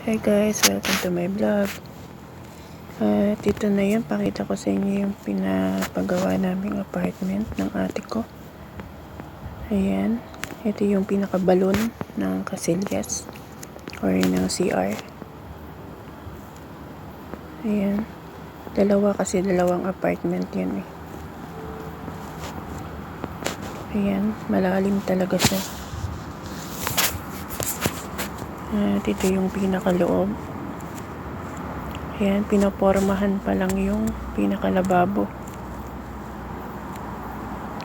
Hi guys, welcome to my vlog. At ito na yun, pakita ko sa inyo yung pinapagawa naming apartment ng ate ko. Ayan, ito yung pinakabalon ng Casillas or ng CR. Ayan, dalawang apartment yan eh. Ayan, malalim talaga siya. At ito yung pinakaloob. Ayan, pinapormahan pa lang yung pinakalababo.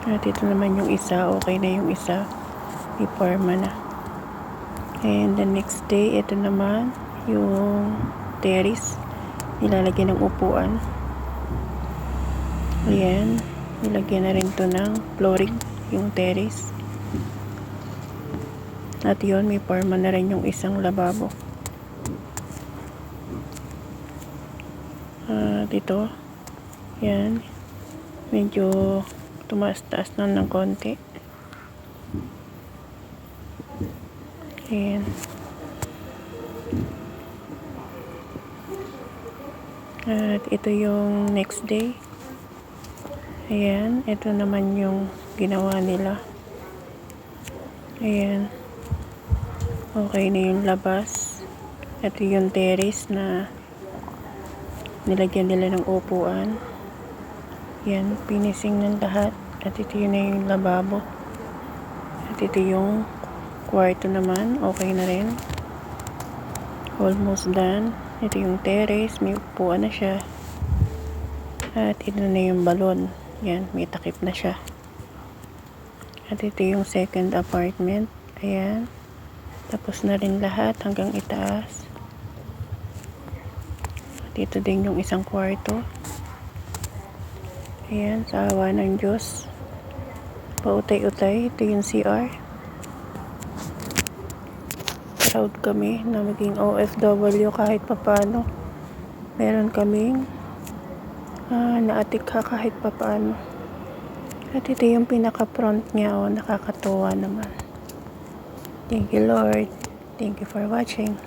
At ito naman yung isa, okay na yung isa. Iporma na. And the next day, ito naman yung terrace. Nilalagyan ng upuan. Ayan, nilagyan na rin to ng flooring, yung terrace. At yun, may porma na rin yung isang lababo. At ito, yan, medyo tumaas-taas na ng konti. Ayan. At ito yung next day. Ayan, ito naman yung ginawa nila. Ayan. Okay na yung labas. Ito yung terrace na nilagyan nila ng upuan. Yan, finishing ng lahat. At ito yun na yung lababo. At ito yung kwarto naman. Okay na rin. Almost done. Ito yung terrace. May upuan na siya. At ito na yung balon. Yan, may takip na siya. At ito yung second apartment. Ayan. Tapos na rin lahat hanggang itaas. At ito din yung isang kwarto. Ayan, sa awa ng Diyos. Pautay-utay. Ito yung CR. Proud kami na maging OFW kahit papano. Meron kaming naatikha kahit papano. At ito yung pinaka-front niya. Nakakatuwa naman. Thank you, Lord. Thank you for watching.